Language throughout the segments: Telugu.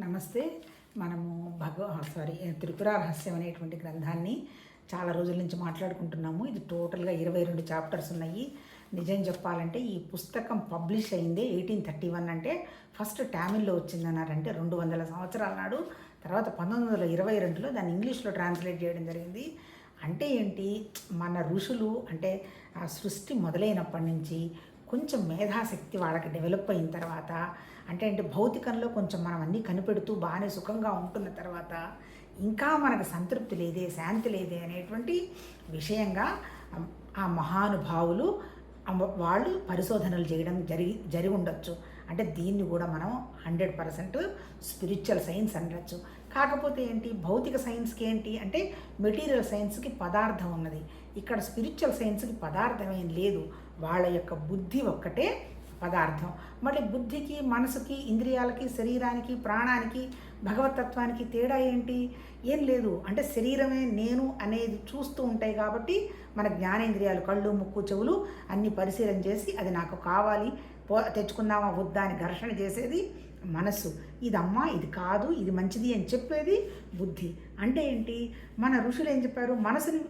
నమస్తే. మనము త్రిపుర రహస్యం అనేటువంటి గ్రంథాన్ని చాలా రోజుల నుంచి మాట్లాడుకుంటున్నాము. ఇది టోటల్గా 22 చాప్టర్స్ ఉన్నాయి. నిజం చెప్పాలంటే ఈ పుస్తకం పబ్లిష్ అయిందే 1831, అంటే ఫస్ట్ టామిల్లో వచ్చిందన్నారంటే 200 సంవత్సరాల నాడు. తర్వాత 1922లో దాన్ని ఇంగ్లీష్లో ట్రాన్స్లేట్ చేయడం జరిగింది. అంటే ఏంటి, మన ఋషులు అంటే ఆ సృష్టి మొదలైనప్పటి నుంచి కొంచెం మేధాశక్తి వాళ్ళకి డెవలప్ అయిన తర్వాత, అంటే భౌతికంలో కొంచెం మనం అన్నీ కనిపెడుతూ బాగానే సుఖంగా ఉంటున్న తర్వాత ఇంకా మనకు సంతృప్తి లేదే, శాంతి లేదే అనేటువంటి విషయంగా ఆ మహానుభావులు వాళ్ళు పరిశోధనలు చేయడం జరిగి ఉండొచ్చు. అంటే దీన్ని కూడా మనం 100% స్పిరిచువల్ సైన్స్ అనవచ్చు. కాకపోతే ఏంటి, భౌతిక సైన్స్కి ఏంటి అంటే మెటీరియల్ సైన్స్కి పదార్థం ఉన్నది, ఇక్కడ స్పిరిచువల్ సైన్స్కి పదార్థం ఏం లేదు. వాళ్ళ యొక్క బుద్ధి ఒక్కటే పదార్థం. మళ్ళీ బుద్ధికి, మనసుకి, ఇంద్రియాలకి, శరీరానికి, ప్రాణానికి, భగవతత్వానికి తేడా ఏంటి? ఏం లేదు. అంటే శరీరమే నేను అనేది చూస్తూ ఉంటాయి కాబట్టి మన జ్ఞానేంద్రియాలు, కళ్ళు, ముక్కు, చెవులు అన్నీ పరిశీలన చేసి అది నాకు కావాలి, తెచ్చుకుందామా వద్దా అని ఘర్షణ చేసేది మనస్సు. ఇదమ్మా, ఇది కాదు, ఇది మంచిది అని చెప్పేది బుద్ధి. అంటే ఏంటి, మన ఋషులు ఏం చెప్పారు, మనసుని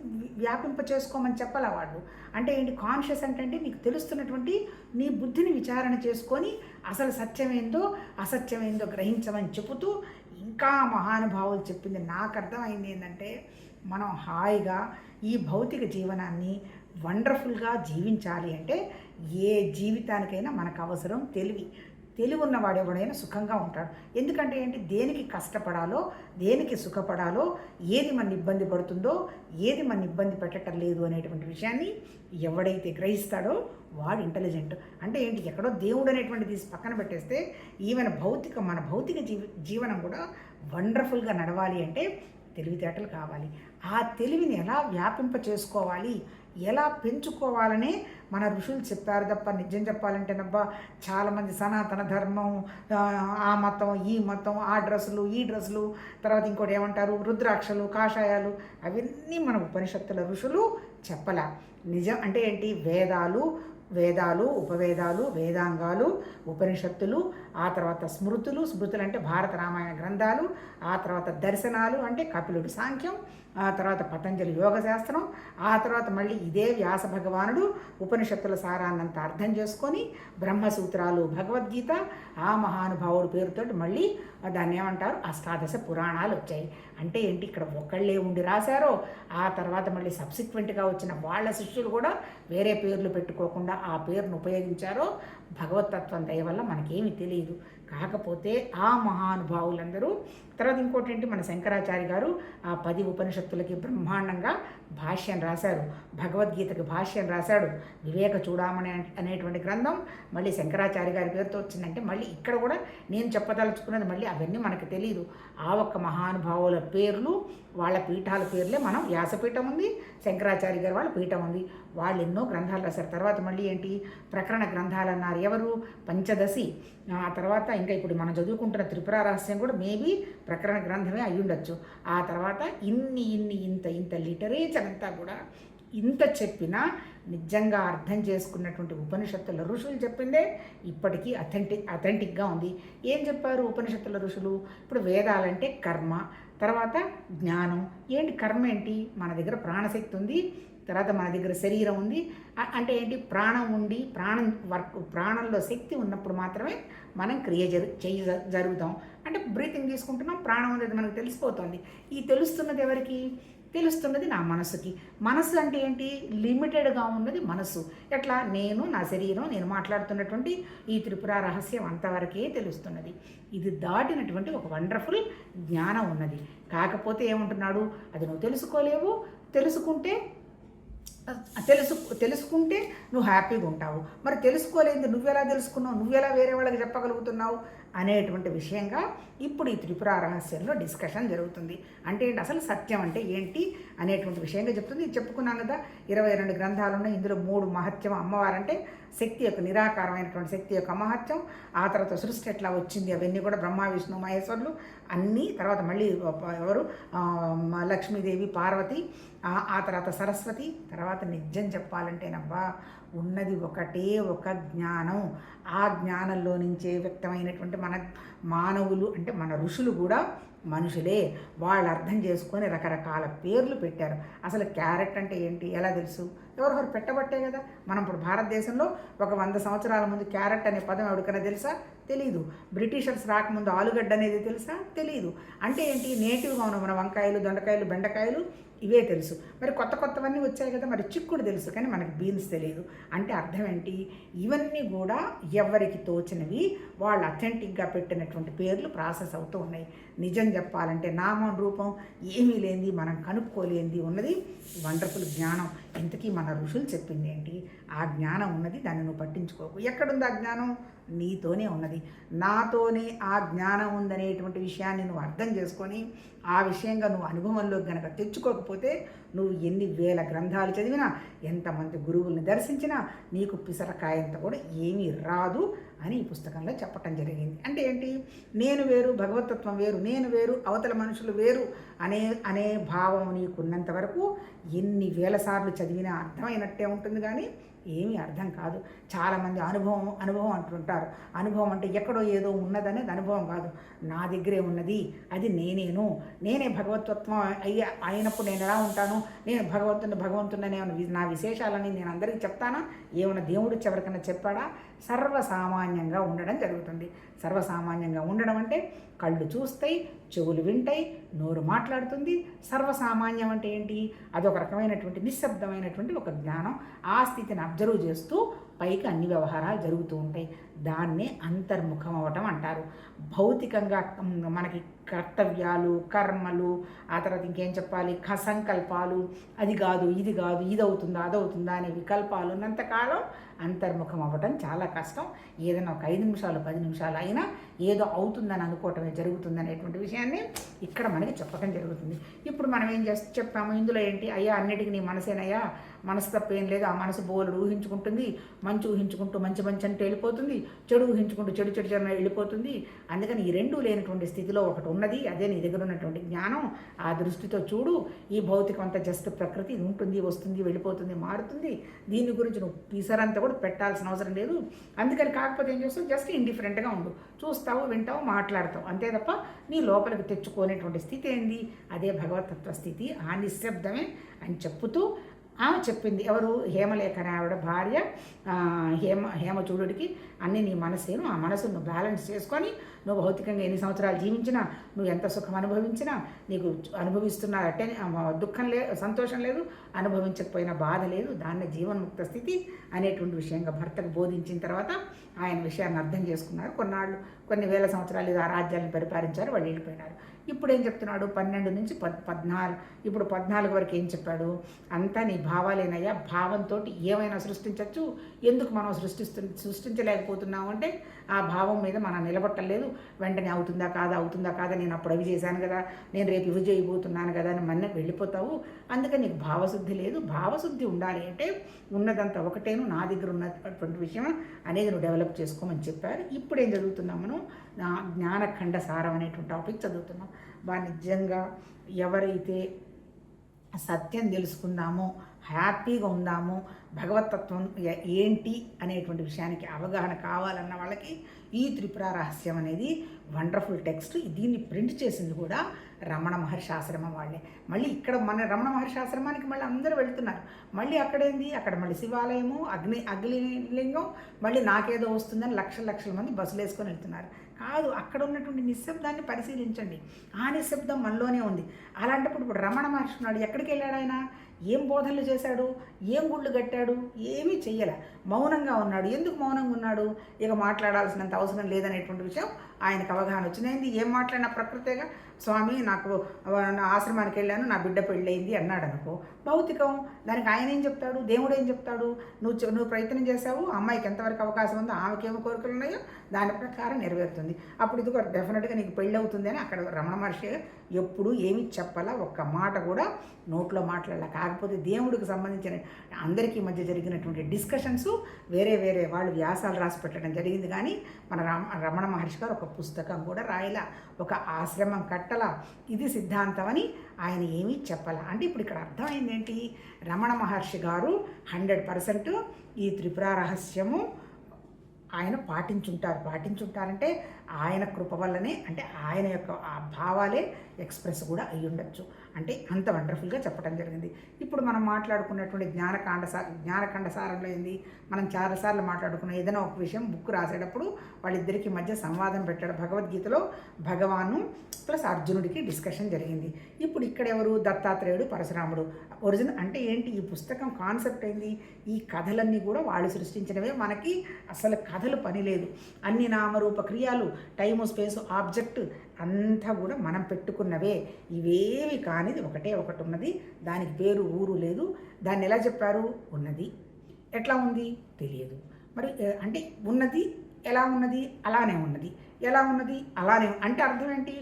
వ్యాపింప చేసుకోమని చెప్పాల వాళ్ళు. అంటే ఏంటి, కాన్షియస్ అంటే నీకు తెలుస్తున్నటువంటి నీ బుద్ధిని విచారణ చేసుకొని అసలు సత్యమేందో అసత్యమేందో గ్రహించమని చెబుతూ, ఇంకా మహానుభావులు చెప్పింది నాకు అర్థమైంది ఏంటంటే, మనం హాయిగా ఈ భౌతిక జీవనాన్ని వండర్ఫుల్గా జీవించాలి అంటే ఏ జీవితానికైనా మనకు అవసరం తెలివి ఉన్నవాడు ఎవడైనా సుఖంగా ఉంటాడు. ఎందుకంటే ఏంటి, దేనికి కష్టపడాలో, దేనికి సుఖపడాలో, ఏది మన ఇబ్బంది పడుతుందో, ఏది మన ఇబ్బంది పెట్టడం లేదు అనేటువంటి విషయాన్ని ఎవడైతే గ్రహిస్తాడో వాడు ఇంటెలిజెంట్. అంటే ఏంటి, ఎక్కడో దేవుడు అనేటువంటి తీసి పక్కన పెట్టేస్తే ఈవెన్ మన భౌతిక జీవనం కూడా వండర్ఫుల్గా నడవాలి అంటే తెలివితేటలు కావాలి. ఆ తెలివిని ఎలా వ్యాపింప చేసుకోవాలి, ఎలా పెంచుకోవాలనే మన ఋషులు చెప్పారు తప్ప, నిజం చెప్పాలంటేనబ్బా చాలామంది సనాతన ధర్మం, ఆ మతం, ఈ మతం, ఆ డ్రెస్సులు, ఈ డ్రెస్సులు, తర్వాత ఇంకోటి ఏమంటారు రుద్రాక్షలు, కాషాయాలు, అవన్నీ మన ఉపనిషత్తుల ఋషులు చెప్పలే. నిజం అంటే ఏంటి, వేదాలు, ఉపవేదాలు, వేదాంగాలు, ఉపనిషత్తులు, ఆ తర్వాత స్మృతులు అంటే భారత రామాయణ గ్రంథాలు, ఆ తర్వాత దర్శనాలు అంటే కపిలుడు సాంఖ్యం, ఆ తర్వాత పతంజలి యోగశాస్త్రం, ఆ తర్వాత మళ్ళీ ఇదే వ్యాస భగవానుడు ఉపనిషత్తుల సారాన్నంతా అర్థం చేసుకొని బ్రహ్మసూత్రాలు, భగవద్గీత, ఆ మహానుభావుడు పేరుతోటి మళ్ళీ దాన్ని ఏమంటారు అష్టాదశ పురాణాలు వచ్చాయి. అంటే ఏంటి, ఇక్కడ ఒకళ్ళే ఉండి రాశారో, ఆ తర్వాత మళ్ళీ సబ్సిక్వెంట్గా వచ్చిన వాళ్ళ శిష్యులు కూడా వేరే పేర్లు పెట్టుకోకుండా ఆ పేరును ఉపయోగించారో. భగవతత్వం దయ వల్ల మనకేమీ తెలియదు. కాకపోతే ఆ మహానుభావులందరూ, తర్వాత ఇంకోటి ఏంటి, మన శంకరాచార్య గారు ఆ 10 ఉపనిషత్తులకి బ్రహ్మాండంగా భాష్యం రాశారు, భగవద్గీతకి భాష్యం రాశాడు. వివేక చూడామణి అనేటువంటి గ్రంథం మళ్ళీ శంకరాచార్య గారి పేరుతో వచ్చిందంటే మళ్ళీ ఇక్కడ కూడా నేను చెప్పదలుచుకున్నది మళ్ళీ అవన్నీ మనకు తెలియదు. ఆ ఒక్క మహానుభావుల పేర్లు, వాళ్ళ పీఠాల పేర్లే మనం, వ్యాసపీఠం ఉంది, శంకరాచార్య గారు వాళ్ళ పీఠం ఉంది, వాళ్ళు ఎన్నో గ్రంథాలు రాశారు. తర్వాత మళ్ళీ ఏంటి, ప్రకరణ గ్రంథాలు అన్నారు ఎవరు, పంచదశి. ఆ తర్వాత ఇంకా ఇప్పుడు మనం చదువుకుంటున్న త్రిపుర రహస్యం కూడా మేబీ ప్రకరణ గ్రంథమే అయ్యుండొచ్చు. ఆ తర్వాత ఇంత లిటరేచర్ అంతా కూడా ఇంత చెప్పినా నిజంగా అర్థం చేసుకున్నటువంటి ఉపనిషత్తుల ఋషులు చెప్పిందే ఇప్పటికీ అథెంటిక్గా ఉంది. ఏం చెప్పారు ఉపనిషత్తుల ఋషులు? ఇప్పుడు వేదాలంటే కర్మ, తర్వాత జ్ఞానం. ఏంటి కర్మ ఏంటి, మన దగ్గర ప్రాణశక్తి ఉంది, తర్వాత మన దగ్గర శరీరం ఉంది. అంటే ఏంటి, ప్రాణం ఉండి ప్రాణంలో శక్తి ఉన్నప్పుడు మాత్రమే మనం క్రియ జరుగుతాం. అంటే బ్రీతింగ్ తీసుకుంటున్నాం, ప్రాణం అనేది మనకు తెలిసిపోతుంది. ఈ తెలుస్తున్నది ఎవరికి? తెలుస్తున్నది నా మనసుకి. మనసు అంటే ఏంటి, లిమిటెడ్గా ఉన్నది మనసు. ఎట్లా, నేను, నా శరీరం, నేను మాట్లాడుతున్నటువంటి ఈ త్రిపుర రహస్యం అంతవరకే తెలుస్తున్నది. ఇది దాటినటువంటి ఒక వండర్ఫుల్ జ్ఞానం ఉన్నది. కాకపోతే ఏమంటున్నాడు, అది నువ్వు తెలుసుకోలేవు, తెలుసుకుంటే నువ్వు హ్యాపీగా ఉంటావు. మరి తెలుసుకోలేదు, నువ్వెలా తెలుసుకున్నావు, నువ్వెలా వేరే వాళ్ళకి చెప్పగలుగుతున్నావు అనేటువంటి విషయంగా ఇప్పుడు ఈ త్రిపుర రహస్యంలో డిస్కషన్ జరుగుతుంది. అంటే ఏంటి, అసలు సత్యం అంటే ఏంటి అనేటువంటి విషయంగా చెప్తుంది. ఇది చెప్పుకున్నాం కదా, 22 గ్రంథాలు ఉన్నాయి. ఇందులో 3 మహత్యం. అమ్మవారంటే శక్తి యొక్క నిరాకారమైనటువంటి శక్తి యొక్క మహత్యం, ఆ తర్వాత సృష్టి ఎట్లా వచ్చింది అవన్నీ కూడా బ్రహ్మ, విష్ణు, మహేశ్వరులు అన్నీ, తర్వాత మళ్ళీ ఎవరు లక్ష్మీదేవి, పార్వతి, ఆ తర్వాత సరస్వతి, తర్వాత తర్వాత నిజం చెప్పాలంటేనబ్బా ఉన్నది ఒకటే ఒక జ్ఞానం. ఆ జ్ఞానంలో నుంచే వ్యక్తమైనటువంటి మన మానవులు అంటే మన ఋషులు కూడా మనుషులే. వాళ్ళు అర్థం చేసుకొని రకరకాల పేర్లు పెట్టారు. అసలు క్యారెట్ అంటే ఏంటి ఎలా తెలుసు? ఎవరెవరు పెట్టబట్టే కదా. మనం ఇప్పుడు భారతదేశంలో ఒక 100 సంవత్సరాల ముందు క్యారెట్ అనే పదం ఎవరికైనా తెలుసా? తెలీదు. బ్రిటిషర్స్ రాకముందు ఆలుగడ్డ అనేది తెలుసా? తెలీదు. అంటే ఏంటి? నేటివ్గా ఉన్న మన వంకాయలు, దొండకాయలు, బెండకాయలు ఇవే తెలుసు. మరి కొత్త కొత్తవన్నీ వచ్చాయి కదా. మరి చిక్కుడు తెలుసు కానీ మనకి బీన్స్ తెలియదు. అంటే అర్థం ఏంటి? ఇవన్నీ కూడా ఎవరికి తోచినవి వాళ్ళు అథెంటిక్గా పెట్టినటువంటి పేర్లు ప్రాసెస్ అవుతూ ఉన్నాయి. నిజం చెప్పాలంటే నామం రూపం ఏమీ లేనిది, మనం కనుక్కోలేనిది ఉన్నది వండర్ఫుల్ జ్ఞానం. ఇంతకీ మన ఋషులు చెప్పింది ఏంటి? ఆ జ్ఞానం ఉన్నది, దాన్ని నువ్వు పట్టించుకోకు. ఎక్కడుంది ఆ జ్ఞానం? నీతోనే ఉన్నది. నాతోనే ఆ జ్ఞానం ఉందనేటువంటి విషయాన్ని నువ్వు అర్థం చేసుకొని ఆ విషయంగా నువ్వు అనుభవంలోకి గనక తెచ్చుకోకపోతే నువ్వు ఎన్ని వేల గ్రంథాలు చదివినా, ఎంతమంది గురువుల్ని దర్శించినా నీకు పిసరకాయంత కూడా ఏమీ రాదు అని ఈ పుస్తకంలో చెప్పటం జరిగింది. అంటే ఏంటి? నేను వేరు, భగవతత్వం వేరు, నేను వేరు, అవతల మనుషులు వేరు అనే భావం నీకున్నంత వరకు ఎన్ని వేల సార్లు చదివినా అర్థమైనట్టే ఉంటుంది కానీ ఏమీ అర్థం కాదు. చాలామంది అనుభవం అంటుంటారు. అనుభవం అంటే ఎక్కడో ఏదో ఉన్నదనేది అనుభవం కాదు. నా దగ్గరే ఉన్నది, అది నేనే భగవతత్వం అయినప్పుడు నేను ఎలా ఉంటాను? నేను భగవంతుడనే నా విశేషాలని నేను అందరికీ చెప్తానా? ఏమన్నా దేవుడు ఎవరికైనా చెప్పాడా? సర్వసామాన్యంగా ఉండడం జరుగుతుంది. సర్వసామాన్యంగా ఉండడం అంటే కళ్ళు చూస్తాయి, చెవులు వింటాయి, నోరు మాట్లాడుతుంది. సర్వసామాన్యం అంటే ఏంటి? అదొక రకమైనటువంటి నిశ్శబ్దమైనటువంటి ఒక జ్ఞానం. ఆ స్థితిని అబ్జర్వ్ చేస్తూ పైకి అన్ని వ్యవహారాలు జరుగుతూ ఉంటాయి. దాన్నే అంతర్ముఖం అవ్వటం అంటారు. భౌతికంగా మనకి కర్తవ్యాలు, కర్మలు, ఆ తర్వాత ఇంకేం చెప్పాలి, సంకల్పాలు, అది కాదు ఇది కాదు, ఇది అవుతుందా అదవుతుందా అనే వికల్పాలు ఉన్నంతకాలం అంతర్ముఖం అవ్వటం చాలా కష్టం. ఏదైనా ఒక 5 నిమిషాలు 10 నిమిషాలు అయినా ఏదో అవుతుందని అనుకోవటమే జరుగుతుందనేటువంటి విషయాన్ని ఇక్కడ మనకి చెప్పడం జరుగుతుంది. ఇప్పుడు మనం ఏం చెప్పాము ఇందులో ఏంటి? అయ్యా అన్నిటికీ నీ మనసేనయ్యా, మనసు తప్పేం లేదు. ఆ మనసు బోలుడు ఊహించుకుంటుంది. మంచి ఊహించుకుంటూ మంచి అంటే వెళ్ళిపోతుంది, చెడు ఊహించుకుంటూ చెడు వెళ్ళిపోతుంది. అందుకని ఈ రెండూ లేనటువంటి స్థితిలో ఒకటి ఉన్నది, అదే నీ దగ్గర ఉన్నటువంటి జ్ఞానం. ఆ దృష్టితో చూడు. ఈ భౌతికం అంతా జస్ట్ ప్రకృతి ఉంటుంది, వస్తుంది, వెళ్ళిపోతుంది, మారుతుంది. దీని గురించి నువ్వు పిసరంతా కూడా పెట్టాల్సిన అవసరం లేదు. అందుకని కాకపోతే ఏం చేస్తావు? జస్ట్ ఇండిఫరెంట్గా ఉండు. చూస్తావు, వింటావు, మాట్లాడతావు, అంతే తప్ప నీ లోపలికి తెచ్చుకోనేటువంటి స్థితి ఏంది? అదే భగవతత్వ స్థితి. ఆ నిశ్శబ్దమే అని చెప్పుతూ ఆమె చెప్పింది. ఎవరు? హేమలేఖ అనే ఆవిడ భార్య హేమచూడుడికి అన్నీ నీ మనసేను, ఆ మనసును నువ్వు బ్యాలెన్స్ చేసుకొని నువ్వు భౌతికంగా ఎన్ని సంవత్సరాలు జీవించినా, నువ్వు ఎంత సుఖం అనుభవించినా, నీకు అనుభవిస్తున్న దుఃఖం లేదు, సంతోషం లేదు, అనుభవించకపోయినా బాధ లేదు. దాన్ని జీవన్ముక్త స్థితి అనేటువంటి విషయంగా భర్తకు బోధించిన తర్వాత ఆయన విషయాన్ని అర్థం చేసుకున్నారు. కొన్ని వేల సంవత్సరాలు ఆ రాజ్యాలను పరిపాలించారు, వాళ్ళు వెళ్ళిపోయినారు. ఇప్పుడు ఏం చెప్తున్నాడు? 12 నుంచి 14, ఇప్పుడు 14 వరకు ఏం చెప్పాడు? అంతా నీ భావాలేనయ్యా. భావంతో ఏమైనా సృష్టించవచ్చు. ఎందుకు మనం సృష్టించలేకపోతున్నాము అంటే ఆ భావం మీద మనం నిలబట్టలేదు. వెంటనే అవుతుందా కాదా, నేను అప్పుడు అవి చేశాను కదా, నేను రేపు ఇవి చేయబోతున్నాను కదా అని మన వెళ్ళిపోతావు. అందుకని నీకు భావశుద్ధి లేదు. భావశుద్ధి ఉండాలి అంటే ఉన్నదంతా ఒకటేను, నా దగ్గర ఉన్నటువంటి విషయం అనేది నువ్వు డెవలప్ చేసుకోమని చెప్పారు. ఇప్పుడు ఏం చదువుతున్నాం? మనం జ్ఞానఖండ సారం అనేటువంటి టాపిక్ చదువుతున్నాం. నిజంగా ఎవరైతే సత్యం తెలుసుకుందామో, హ్యాపీగా ఉందామో, భగవతత్వం ఏంటి అనేటువంటి విషయానికి అవగాహన కావాలన్న వాళ్ళకి ఈ త్రిపుర రహస్యం అనేది వండర్ఫుల్ టెక్స్ట్. దీన్ని ప్రింట్ చేసింది కూడా రమణ మహర్షి ఆశ్రమం వాళ్ళే. మళ్ళీ ఇక్కడ మన రమణ మహర్షి ఆశ్రమానికి మళ్ళీ అందరూ వెళ్తున్నారు. మళ్ళీ అక్కడేంది? అక్కడ మళ్ళీ శివాలయము, అగ్నిలింగం, మళ్ళీ నాకేదో వస్తుందని లక్షల మంది బస్సులు వేసుకొని వెళ్తున్నారు. కాదు, అక్కడ ఉన్నటువంటి నిశ్శబ్దాన్ని పరిశీలించండి. ఆ నిశ్శబ్దం మనలోనే ఉంది. అలాంటప్పుడు ఇప్పుడు రమణ మహర్షి ఉన్నాడు, ఎక్కడికి వెళ్ళాడు ఆయన? ఏం బోధనలు చేశాడు? ఏం గుళ్ళు కట్టాడు? ఏమీ చెయ్యలే, మౌనంగా ఉన్నాడు. ఎందుకు మౌనంగా ఉన్నాడు? ఇక మాట్లాడాల్సినంత అవసరం లేదనేటువంటి విషయం ఆయనకు అవగాహన వచ్చింది. ఏం మాట్లాడినా ప్రకృతిగా, స్వామి నాకు నా ఆశ్రమానికి వెళ్ళాను, నా బిడ్డ పెళ్ళయింది అన్నాడు అనుకో, భౌతికం. దానికి ఆయన ఏం చెప్తాడు? దేవుడు ఏం చెప్తాడు? నువ్వు ప్రయత్నం చేశావు, అమ్మాయికి ఎంతవరకు అవకాశం ఉందో, ఆమెకేమో కోరికలు ఉన్నాయో దాని ప్రకారం నెరవేరుతుంది. అప్పుడు ఇదిగో డెఫినెట్గా నీకు పెళ్ళి అవుతుంది అని అక్కడ రమణ మహర్షి ఎప్పుడు ఏమీ చెప్పాలా, ఒక్క మాట కూడా నోట్లో మాట్లాడాల. కాకపోతే దేవుడికి సంబంధించిన అందరికీ మధ్య జరిగినటువంటి డిస్కషన్స్ వేరే వాళ్ళు వ్యాసాలు రాసి పెట్టడం జరిగింది. కానీ మన రమణ మహర్షి గారు ఒక పుస్తకం కూడా రాయలా, ఒక ఆశ్రమం కట్టలా. ఇది సిద్ధాంతం అని ఆయన ఏమీ చెప్పాల. అంటే ఇప్పుడు ఇక్కడ అర్థమైంది ఏంటి, రమణ మహర్షి గారు 100% ఈ త్రిపుర రహస్యము ఆయన పాటించుంటారంటే ఆయన కృప వల్లనే, అంటే ఆయన యొక్క ఆ భావాలే ఎక్స్ప్రెస్ కూడా అయ్యి ఉండొచ్చు. అంటే అంత వండర్ఫుల్గా చెప్పడం జరిగింది. ఇప్పుడు మనం మాట్లాడుకున్నటువంటి జ్ఞానకాండ సారంలో ఏంది, మనం చాలాసార్లు మాట్లాడుకున్న ఏదైనా ఒక విషయం బుక్ రాసేటప్పుడు వాళ్ళిద్దరికి మధ్య సంవాదం పెట్టాడు. భగవద్గీతలో భగవాను ప్లస్ అర్జునుడికి డిస్కషన్ జరిగింది. ఇప్పుడు ఇక్కడ ఎవరు, దత్తాత్రేయుడు, పరశురాముడు. ఒరిజినల్ అంటే ఏంటి, ఈ పుస్తకం కాన్సెప్ట్ ఏంది, ఈ కథలన్నీ కూడా వాళ్ళు సృష్టించినవే. మనకి అసలు కథలు పని లేదు, అన్ని నామరూప క్రియాలు, టైము స్పేసు ఆబ్జెక్ట్ అంతా కూడా మనం పెట్టుకున్నవే. ఇవేవి కానిది ఒకటే ఒకటి ఉన్నది, దానికి పేరు ఊరు లేదు. దాన్ని ఎలా చెప్పారు, ఉన్నది ఎట్లా ఉంది తెలియదు. మరి అంటే ఉన్నది ఎలా ఉన్నది, అలానే ఉన్నది, ఎలా ఉన్నది అలానే. అంటే అర్థం ఏంటి,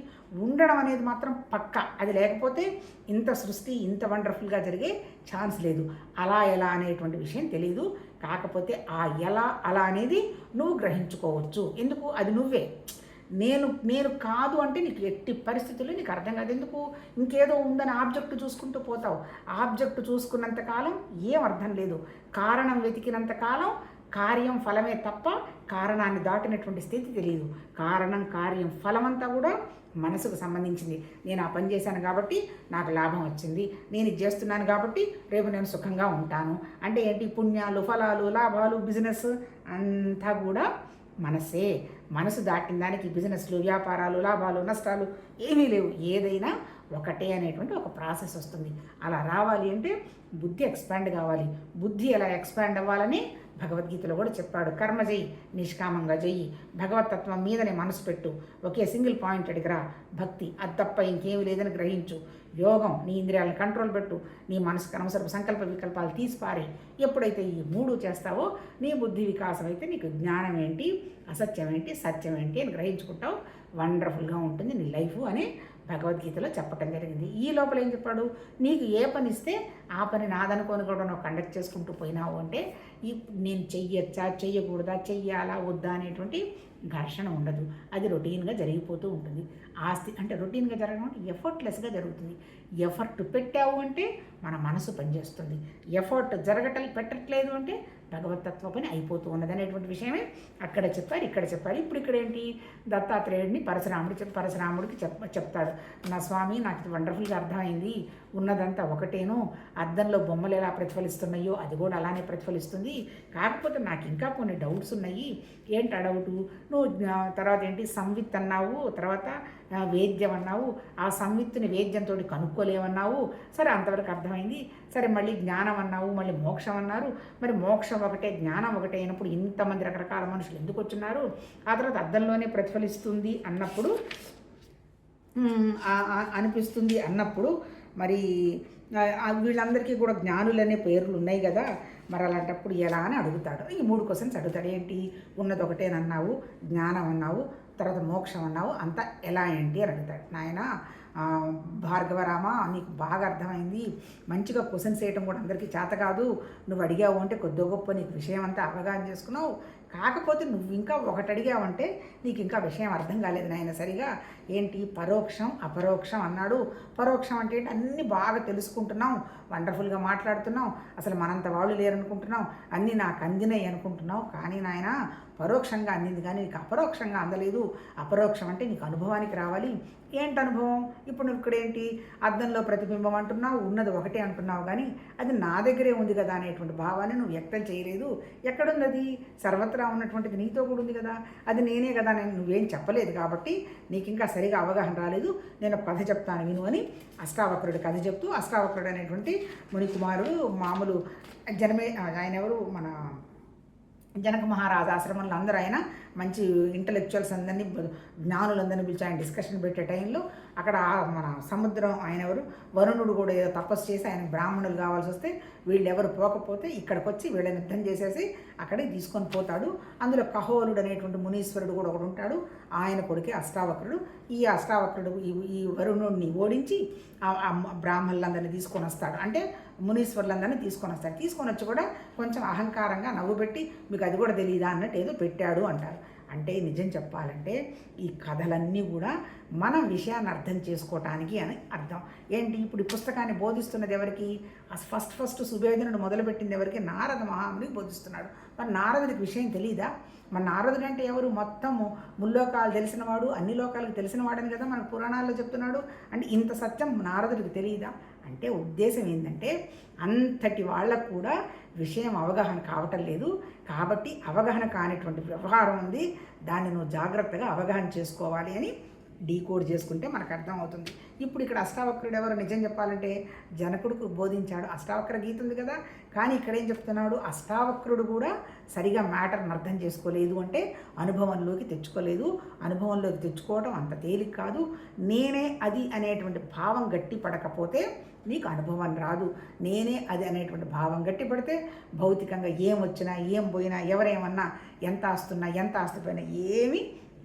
ఉండడం అనేది మాత్రం పక్క, అది లేకపోతే ఇంత సృష్టి ఇంత వండర్ఫుల్గా జరిగే ఛాన్స్ లేదు. అలా ఎలా అనేటువంటి విషయం తెలియదు. కాకపోతే ఆ ఎలా అలా అనేది నువ్వు గ్రహించుకోవచ్చు. ఎందుకు, అది నువ్వే. నేను కాదు అంటే నీకు ఎట్టి పరిస్థితుల్లో నీకు అర్థం కాదు. ఎందుకు, ఇంకేదో ఉందని ఆబ్జెక్ట్ చూసుకుంటూ పోతావు. ఆబ్జెక్ట్ చూసుకున్నంత కాలం ఏం అర్థం లేదు. కారణం వెతికినంత కాలం కార్యం ఫలమే తప్ప కారణాన్ని దాటినటువంటి స్థితి తెలియదు. కారణం కార్యం ఫలమంతా కూడా మనసుకు సంబంధించింది. నేను ఆ పని చేశాను కాబట్టి నాకు లాభం వచ్చింది, నేను ఇది చేస్తున్నాను కాబట్టి రేపు నేను సుఖంగా ఉంటాను. అంటే ఏంటి, పుణ్యాలు, ఫలాలు, లాభాలు, బిజినెస్ అంతా కూడా మనసే. మనసు దాటిన దానికి బిజినెస్లు, వ్యాపారాలు, లాభాలు, నష్టాలు ఏమీ లేవు. ఏదైనా ఒకటే అనేటువంటి ఒక ప్రాసెస్ వస్తుంది. అలా రావాలి అంటే బుద్ధి ఎక్స్పాండ్ కావాలి. బుద్ధి ఎలా ఎక్స్పాండ్ అవ్వాలని భగవద్గీతలో కూడా చెప్పాడు. కర్మ చెయ్యి, నిష్కామంగా చెయ్యి, భగవతత్వం మీదనే మనసు పెట్టు, ఒకే సింగిల్ పాయింటెడ్గా రా, భక్తి అది తప్ప ఇంకేమీ లేదని గ్రహించు, యోగం నీ ఇంద్రియాలను కంట్రోల్ పెట్టు, నీ మనసుకు అనవసరపు సంకల్ప వికల్పాలు తీసిపారి. ఎప్పుడైతే ఈ 3 చేస్తావో నీ బుద్ధి వికాసం అయితే నీకు జ్ఞానం ఏంటి, అసత్యం ఏంటి, సత్యం ఏంటి అని గ్రహించుకుంటావు. వండర్ఫుల్గా ఉంటుంది నీ లైఫ్ అని భగవద్గీతలో చెప్పటం జరిగింది. ఈ లోపల ఏం చెప్పాడు, నీకు ఏ పని ఇస్తే ఆ పని నాదనుకొని కూడా నువ్వు కండక్ట్ చేసుకుంటూ పోయినావు అంటే నేను చెయ్యొచ్చా చెయ్యకూడదా, చెయ్యాలా వద్దా అనేటువంటి ఘర్షణ ఉండదు. అది రొటీన్గా జరిగిపోతూ ఉంటుంది. ఆస్తి అంటే రొటీన్గా జరగడం అంటే ఎఫర్ట్లెస్గా జరుగుతుంది. ఎఫర్ట్ పెట్టావు అంటే మన మనసు పనిచేస్తుంది. ఎఫర్ట్ పెట్టట్లేదు అంటే భగవతత్వ పని అయిపోతూ ఉన్నది అనేటువంటి విషయమే అక్కడ చెప్పారు, ఇక్కడ చెప్పారు. ఇప్పుడు ఏంటి, దత్తాత్రేయుడిని పరశురాముడికి చెప్తాడు, నా స్వామి నాకు ఇది వండర్ఫుల్గా అర్థమైంది, ఉన్నదంతా ఒకటేను, అద్దంలో బొమ్మలు ఎలా ప్రతిఫలిస్తున్నాయో అది కూడా అలానే ప్రతిఫలిస్తుంది. కాకపోతే నాకు ఇంకా కొన్ని డౌట్స్ ఉన్నాయి. ఏంటి ఆ డౌటు, నువ్వు తర్వాత ఏంటి సంవిత్ అన్నావు, తర్వాత వేద్యం అన్నావు, ఆ సంవిత్తుని వేద్యంతో కనుక్కోలేమన్నావు. సరే అంతవరకు అర్థమైంది. సరే మళ్ళీ జ్ఞానం అన్నావు, మళ్ళీ మోక్షం అన్నారు. మరి మోక్షం ఒకటే జ్ఞానం ఒకటే అయినప్పుడు ఇంతమంది రకరకాల మనుషులు ఎందుకు వచ్చున్నారు? ఆ తర్వాత అద్దంలోనే ప్రతిఫలిస్తుంది అన్నప్పుడు అనిపిస్తుంది అన్నప్పుడు మరి వీళ్ళందరికీ కూడా జ్ఞానులనే పేర్లు ఉన్నాయి కదా, మరి అలాంటప్పుడు ఎలా అని అడుగుతాడు. ఈ 3 క్వశ్చన్స్ అడుగుతాడు. ఏంటి, ఉన్నది ఒకటేనన్నావు, జ్ఞానం అన్నావు, తర్వాత మోక్షం అన్నావు, అంతా ఎలా ఏంటి అని అడుగుతాడు. నాయన భార్గవరామ, నీకు బాగా అర్థమైంది, మంచిగా క్వశ్చన్స్ వేయటం కూడా అందరికీ చేత కాదు, నువ్వు అడిగావు అంటే కొద్ది గొప్ప నీకు విషయం అంతా అవగాహన చేసుకున్నావు. కాకపోతే నువ్వు ఇంకా ఒకటి అడిగావంటే నీకు ఇంకా విషయం అర్థం కాలేదు నాయన సరిగా. ఏంటి, పరోక్షం అపరోక్షం అన్నాడు. పరోక్షం అంటే ఏంటి, అన్నీ బాగా తెలుసుకుంటున్నాం, వండర్ఫుల్గా మాట్లాడుతున్నాం, అసలు మనంత వాళ్ళు లేరనుకుంటున్నాం, అన్నీ నాకు అందినాయి అనుకుంటున్నావు. కానీ నాయన పరోక్షంగా అందింది కానీ నీకు అపరోక్షంగా అందలేదు. అపరోక్షం అంటే నీకు అనుభవానికి రావాలి. ఏంటి అనుభవం? ఇప్పుడు నువ్వు ఇక్కడేంటి అద్దంలో ప్రతిబింబం అంటున్నావు, ఉన్నది ఒకటే అంటున్నావు, కానీ అది నా దగ్గరే ఉంది కదా అనేటువంటి భావాన్ని నువ్వు వ్యక్తం చేయలేదు. ఎక్కడుంది అది? సర్వత్రా ఉన్నటువంటిది నీతో కూడా ఉంది కదా, అది నేనే కదా, నువ్వేం చెప్పలేదు కాబట్టి నీకు ఇంకా సరిగా అవగాహన రాలేదు. నేను ఒక కథ చెప్తాను విను అని అష్టావక్రుడి కథ చెప్తూ, అష్టావక్రుడు అనేటువంటి మునికుమారుడు మామూలు ఆయన ఎవరు, మన జనక మహారాజు ఆశ్రమంలో అందరూ ఆయన మంచి ఇంటలెక్చువల్స్ అందరినీ, జ్ఞానులందరినీ పిలిచి ఆయన డిస్కషన్ పెట్టే టైంలో అక్కడ మన సముద్రం, ఆయన ఎవరు, వరుణుడు కూడా ఏదో తపస్సు చేసి ఆయన బ్రాహ్మణులు కావాల్సి వస్తే వీళ్ళు ఎవరు పోకపోతే ఇక్కడికి వచ్చి వీళ్ళని యుద్ధం చేసేసి అక్కడికి తీసుకొని పోతాడు. అందులో కహోలుడు అనేటువంటి మునీశ్వరుడు కూడా ఒకడు ఉంటాడు, ఆయన కొడుకే అష్టావక్రుడు. ఈ అష్టావక్రుడు ఈ వరుణుడిని ఓడించి బ్రాహ్మణులందరినీ తీసుకొని వస్తాడు, అంటే మునీశ్వరులందరినీ తీసుకొని వస్తాడు. తీసుకొని వచ్చి కూడా కొంచెం అహంకారంగా నవ్వు పెట్టి మీకు అది కూడా తెలియదా అన్నట్టు ఏదో పెట్టాడు అంటారు. అంటే నిజం చెప్పాలంటే ఈ కథలన్నీ కూడా మనం విషయాన్ని అర్థం చేసుకోవటానికి అని అర్థం. ఏంటి ఇప్పుడు ఈ పుస్తకాన్ని బోధిస్తున్నది ఎవరికి? ఫస్ట్ సుభేదనుడు మొదలుపెట్టింది ఎవరికి? నారద మహామునికి బోధిస్తున్నాడు. మరి నారదుడికి విషయం తెలియదా? మన నారదుడు అంటే ఎవరు? మొత్తము ముల్లోకాలు తెలిసినవాడు, అన్ని లోకాలకు తెలిసినవాడని కదా మన పురాణాల్లో చెప్తున్నాడు. అంటే ఇంత సత్యం నారదుడికి తెలియదా? అంటే ఉద్దేశం ఏంటంటే అంతటి వాళ్ళకు కూడా విషయం అవగాహన కావటం లేదు. కాబట్టి అవగాహన కానిటువంటి వ్యవహారం ఉంది, దాన్ని నువ్వు జాగ్రత్తగా అవగాహన చేసుకోవాలి అని డీకోడ్ చేసుకుంటే మనకు అర్థమవుతుంది. ఇప్పుడు ఇక్కడ అష్టావక్రుడు ఎవరు? నిజం చెప్పాలంటే జనకుడికి బోధించాడు. అష్టావక్ర గీత ఉంది కదా, కానీ ఇక్కడ ఏం చెప్తున్నాడు? అష్టావక్రుడు కూడా సరిగా మ్యాటర్ని అర్థం చేసుకోలేదు, అంటే అనుభవంలోకి తెచ్చుకోలేదు. అనుభవంలోకి తెచ్చుకోవడం అంత తేలిక కాదు. నేనే అది అనేటువంటి భావం గట్టి పడకపోతే నీకు అనుభవం రాదు. నేనే అది అనేటువంటి భావం గట్టి పడితే భౌతికంగా ఏం వచ్చినా ఏం పోయినా ఎవరేమన్నా ఎంత ఆస్తున్నా ఎంత ఆస్తిపోయినా ఏమీ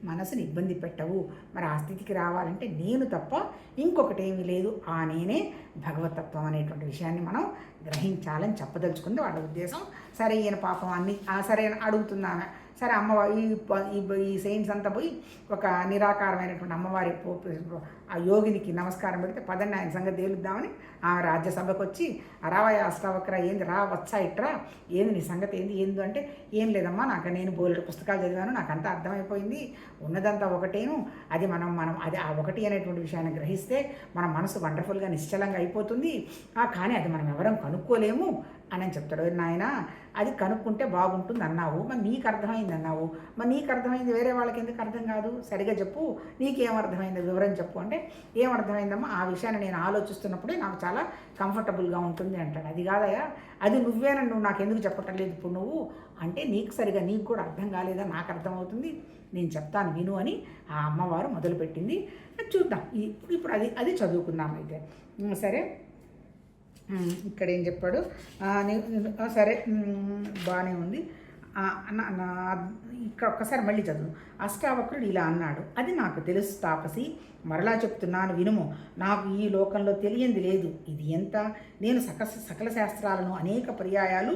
మనసుని ఇబ్బంది పెట్టవు. మరి ఆ స్థితికి రావాలంటే నేను తప్ప ఇంకొకటి ఏమీ లేదు, ఆ నేనే భగవతత్వం అనేటువంటి విషయాన్ని మనం గ్రహించాలని చెప్పదలుచుకుంది వాళ్ళ ఉద్దేశం. సరే ఈయన పాపం అన్ని సరే అడుగుతున్నాను. సరే అమ్మవారి ఈ సెయింట్స్ అంతా పోయి ఒక నిరాకారమైనటువంటి అమ్మవారి ఆ యోగినికి నమస్కారం పెడితే పదండి ఆయన సంగతి తేలుద్దామని ఆమె రాజ్యసభకు వచ్చి రావయ్య అష్టావక్ర ఏంది రా వచ్చా ఇట్రా ఏంది నీ సంగతి ఏంది అంటే ఏం లేదమ్మా నాకు నేను బోలెడు పుస్తకాలు చదివాను నాకు అంతా అర్థమైపోయింది ఉన్నదంతా ఒకటేను అది మనం అది ఆ ఒకటి అనేటువంటి విషయాన్ని గ్రహిస్తే మన మనసు వండర్ఫుల్గా నిశ్చలంగా అయిపోతుంది కానీ అది మనం ఎవరం కనుక్కోలేము అని చెప్తాడు. నాయన అది కనుక్కుంటే బాగుంటుంది అన్నావు, మరి నీకు అర్థమైంది అన్నావు, మరి నీకు అర్థమైంది వేరే వాళ్ళకి ఎందుకు అర్థం కాదు? సరిగా చెప్పు, నీకేమర్థమైంది వివరం చెప్పు అంటే ఏమర్థమైందమ్మా ఆ విషయాన్ని నేను ఆలోచిస్తున్నప్పుడే నాకు చాలా కంఫర్టబుల్గా ఉంటుంది అంటాడు. అది కాదయ్యా అది నువ్వేనని నువ్వు నాకు ఎందుకు చెప్పటం లేదు ఇప్పుడు నువ్వు అంటే నీకు సరిగా నీకు కూడా అర్థం కాలేదా? నాకు అర్థమవుతుంది నేను చెప్తాను విను అని ఆ అమ్మవారు మొదలుపెట్టింది. చూద్దాం ఇప్పుడు అది చదువుకుందాం అయితే. సరే ఇక్కడ ఏం చెప్పాడు? సరే బాగానే ఉంది. ఇక్కడ ఒక్కసారి మళ్ళీ చదువు. అష్టావక్రుడు ఇలా అన్నాడు, అది నాకు తెలుసు తాపసి, మరలా చెప్తున్నాను వినుము. నాకు ఈ లోకంలో తెలియంది లేదు. ఇది ఎంత? నేను సకల శాస్త్రాలను అనేక పర్యాయాలు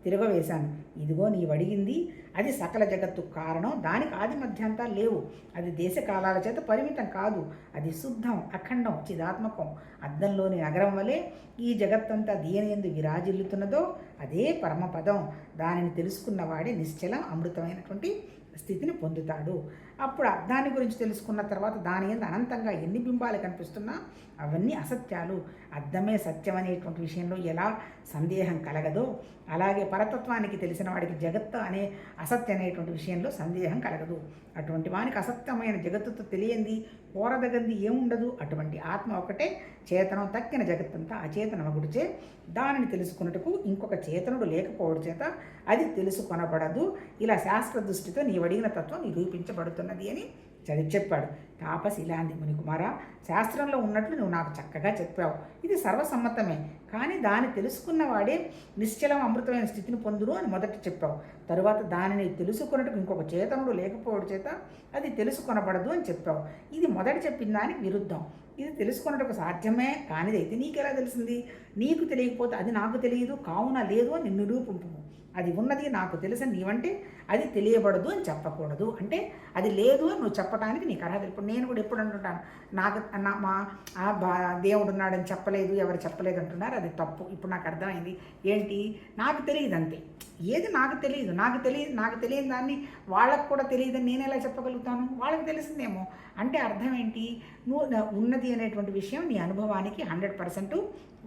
తిరగవేశాను. ఇదిగో నీవడిగింది అది సకల జగత్తు కారణం. దానికి ఆది మధ్యాంతాలు లేవు. అది దేశకాలాల చేత పరిమితం కాదు. అది శుద్ధం, అఖండం, చిదాత్మకం. అద్దంలోని నగరం వలె ఈ జగత్తంతా దేనియందు విరాజిల్లుతున్నదో అదే పరమపదం. దానిని తెలుసుకున్నవాడే నిశ్చలం అమృతమైనటువంటి స్థితిని పొందుతాడు. అప్పుడు అర్థాన్ని గురించి తెలుసుకున్న తర్వాత దాని యందు అనంతంగా ఎన్ని బింబాలు కనిపిస్తున్నా అవన్నీ అసత్యాలు. అర్థమే సత్యం అనేటువంటి విషయంలో ఎలా సందేహం కలగదో అలాగే పరతత్వానికి తెలిసిన వాడికి జగత్తు అనే అసత్యం అనేటువంటి విషయంలో సందేహం కలగదు. అటువంటి వానికి అసత్యమైన జగత్తుతో తెలియంది కోరదగంది ఏముండదు. అటువంటి ఆత్మ ఒకటే చేతనం, తక్కిన జగత్తంతా అచేతనమగుడిచే దానిని తెలుసుకున్నట్టుకు ఇంకొక చేతనుడు లేకపోవడం చేత అది తెలుసుకొనబడదు. ఇలా శాస్త్ర దృష్టితో నీవు అడిగిన తత్వం నిరూపించబడుతున్నది అని చెప్పాడు. తాపసి ఇలా అంది, మునికుమార శాస్త్రంలో ఉన్నట్లు నువ్వు నాకు చక్కగా చెప్పావు. ఇది సర్వసమ్మతమే, కానీ దాన్ని తెలుసుకున్నవాడే నిశ్చలం అమృతమైన స్థితిని పొందును అని మొదట చెప్పావు. తరువాత దానిని తెలుసుకున్నట్టుకు ఇంకొక చేతనుడు లేకపోవడం చేత అది తెలుసుకొనబడదు అని చెప్పావు. ఇది మొదట చెప్పిన దానికి విరుద్ధం. ఇది తెలుసుకున్నట్టుకు సాధ్యమే కానిదైతే నీకెలా తెలిసింది? నీకు తెలియకపోతే అది నాకు తెలియదు కావున లేదు అని నిరూపింపు. అది ఉన్నది నాకు తెలుసు నీవంటే అది తెలియబడదు అని చెప్పకూడదు. అంటే అది లేదు అని నువ్వు చెప్పడానికి నీకు అర్హత. ఇప్పుడు నేను కూడా ఎప్పుడు అంటుంటాను నాకు దేవుడు ఉన్నాడని చెప్పలేదు, ఎవరు చెప్పలేదు అంటున్నారు, అది తప్పు. ఇప్పుడు నాకు అర్థమైంది. ఏంటి? నాకు తెలియదు అంతే. ఏది నాకు తెలియదు, నాకు తెలియని దాన్ని వాళ్ళకు కూడా తెలియదని నేను ఎలా చెప్పగలుగుతాను? వాళ్ళకి తెలిసిందేమో. అంటే అర్థం ఏంటి? నువ్వు ఉన్నది అనేటువంటి విషయం నీ అనుభవానికి 100%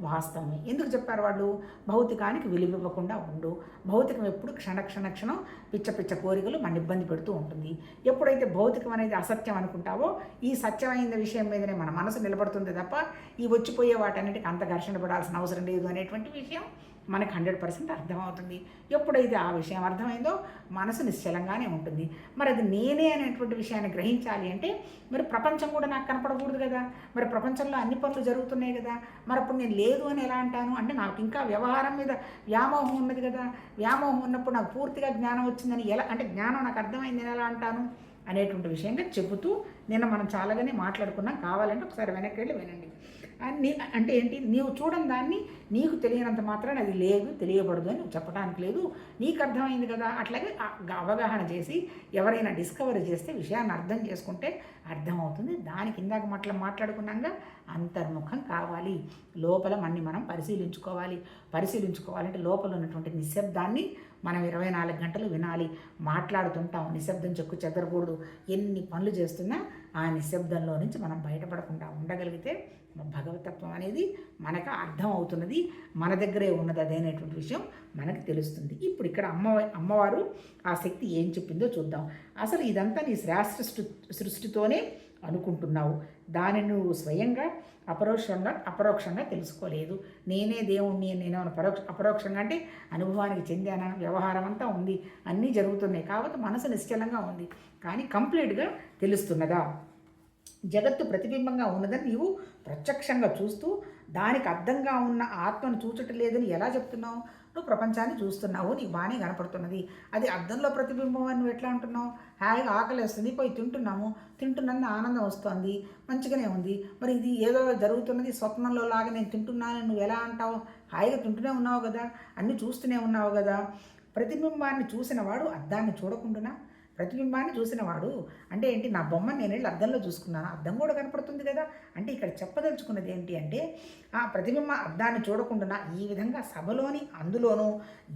వాస్తవమే. ఎందుకు చెప్పారు వాళ్ళు? భౌతికానికి విలువివ్వకుండా ఉండు. భౌతికం ఎప్పుడు క్షణం పిచ్చ కోరికలు మన ఇబ్బంది పెడుతూ ఉంటుంది. ఎప్పుడైతే భౌతికం అనేది అసత్యం అనుకుంటావో ఈ సత్యమైన విషయం మీదనే మన మనసు నిలబడుతుంది తప్ప ఈ వచ్చిపోయే వాటన్నిటికీ అంత ఘర్షణ పడాల్సిన అవసరం లేదు అనేటువంటి విషయం మనకు 100% అర్థమవుతుంది. ఎప్పుడైతే ఆ విషయం అర్థమైందో మనసు నిశ్చలంగానే ఉంటుంది. మరి అది నేనే అనేటువంటి విషయాన్ని గ్రహించాలి అంటే మరి ప్రపంచం కూడా నాకు కనపడకూడదు కదా. మరి ప్రపంచంలో అన్ని పనులు జరుగుతున్నాయి కదా. మరి అప్పుడు నేను లేదు అని ఎలా అంటాను? అంటే నాకు ఇంకా వ్యవహారం మీద వ్యామోహం ఉన్నది కదా. వ్యామోహం ఉన్నప్పుడు నాకు పూర్తిగా జ్ఞానం వచ్చిందని ఎలా అంటే జ్ఞానం నాకు అర్థమైందని ఎలా అంటాను అనేటువంటి విషయంగా చెబుతూ నిన్న మనం చాలాగానే మాట్లాడుకున్నాం. కావాలంటే ఒకసారి వెనక్కి వెళ్ళి వినండి. అంటే ఏంటి, నీవు చూడని దాన్ని నీకు తెలియనంత మాత్రాన అది లేదు, తెలియబడదు అని చెప్పడానికి లేదు. నీకు అర్థమైంది కదా. అట్లాగే అవగాహన చేసి ఎవరైనా డిస్కవరీ చేస్తే విషయాన్ని అర్థం చేసుకుంటే అర్థమవుతుంది. దానికి ఇందాక మాట్లాడుకున్నాక అంతర్ముఖం కావాలి. లోపల మనం పరిశీలించుకోవాలంటే లోపల ఉన్నటువంటి నిశ్శబ్దాన్ని మనం 24 గంటలు వినాలి. మాట్లాడుతుంటాం, నిశ్శబ్దం చెక్కు చెదరకూడదు. ఎన్ని పనులు చేస్తున్నా ఆ నిశ్శబ్దంలో నుంచి మనం బయటపడకుండా ఉండగలిగితే భగవతత్వం అనేది మనకు అర్థం అవుతున్నది, మన దగ్గరే ఉన్నది అదేనేటువంటి విషయం మనకు తెలుస్తుంది. ఇప్పుడు ఇక్కడ అమ్మవారు ఆ శక్తి ఏం చెప్పిందో చూద్దాం. అసలు ఇదంతా నీ సృష్టితోనే అనుకుంటున్నావు, దానిని నువ్వు స్వయంగా అపరోక్షంగా తెలుసుకోలేదు. నేనే దేవుణ్ణి నేను అపరోక్షంగా అంటే అనుభవానికి చెందాన, వ్యవహారం అంతా ఉంది, అన్నీ జరుగుతున్నాయి కాబట్టి మనసు నిశ్చలంగా ఉంది, కానీ కంప్లీట్గా తెలుస్తున్నదా? జగత్తు ప్రతిబింబంగా ఉన్నదని నీవు ప్రత్యక్షంగా చూస్తూ దానికి అర్థంగా ఉన్న ఆత్మను చూచటం లేదని ఎలా చెప్తున్నావు? నువ్వు ప్రపంచాన్ని చూస్తున్నావు, నీకు బాగానే కనపడుతున్నది, అది అర్థంలో ప్రతిబింబం అని నువ్వు ఎట్లా అంటున్నావు? హాయిగా ఆకలి వస్తుంది, పోయి తింటున్నందుకు ఆనందం వస్తుంది, మంచిగానే ఉంది. మరి ఇది ఏదో జరుగుతున్నది స్వప్నంలో లాగా నేను తింటున్నానని నువ్వు ఎలా అంటావు? హాయిగా తింటూనే ఉన్నావు కదా, అన్నీ చూస్తూనే ఉన్నావు కదా. ప్రతిబింబాన్ని చూసినవాడు అద్దాన్ని చూడకుండా, ప్రతిబింబాన్ని చూసినవాడు అంటే ఏంటి, నా బొమ్మను నేను వెళ్ళి అద్దంలో చూసుకున్నాను, అద్దం కూడా కనపడుతుంది కదా. అంటే ఇక్కడ చెప్పదలుచుకున్నది ఏంటి అంటే, ఆ ప్రతిబింబ అద్దాన్ని చూడకుండా ఈ విధంగా సభలోని అందులోనూ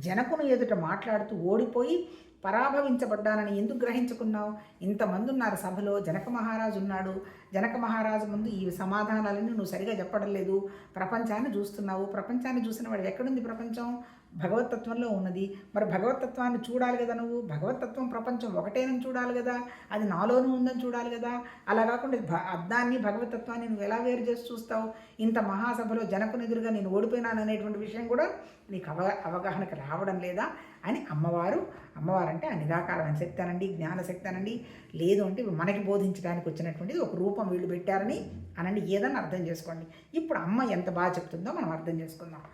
జనకుని ఎదుట మాట్లాడుతూ ఓడిపోయి పరాభవించబడ్డానని ఎందుకు గ్రహించుకున్నావు? ఇంతమంది ఉన్నారు సభలో, జనక మహారాజు ఉన్నాడు, జనక మహారాజు ముందు ఈ సమాధానాలన్నీ నువ్వు సరిగా చెప్పడం లేదు, ప్రపంచాన్ని చూస్తున్నావు. ప్రపంచాన్ని చూసిన వాడు ఎక్కడుంది? ప్రపంచం భగవతత్వంలో ఉన్నది. మరి భగవతత్వాన్ని చూడాలి కదా నువ్వు, భగవతత్వం ప్రపంచం ఒకటేనని చూడాలి కదా, అది నాలోనూ ఉందని చూడాలి కదా. అలా కాకుండా అద్దాన్ని భగవతత్వాన్ని నువ్వు ఎలా వేరు చేసి చూస్తావు? ఇంత మహాసభలో జనకుని ఎదురుగా నేను ఓడిపోయినాను అనేటువంటి విషయం కూడా నీకు అవగాహనకు రావడం లేదా అని అమ్మవారు అంటే ఆ నిరాకారమైన శక్తి అనండి, జ్ఞానశక్తి అనండి, లేదు అంటే మనకి బోధించడానికి వచ్చినటువంటిది ఒక రూపం వీళ్ళు పెట్టారని అనండి, ఏదన్నా అర్థం చేసుకోండి. ఇప్పుడు అమ్మ ఎంత బాగా చెప్తుందో మనం అర్థం చేసుకుందాం.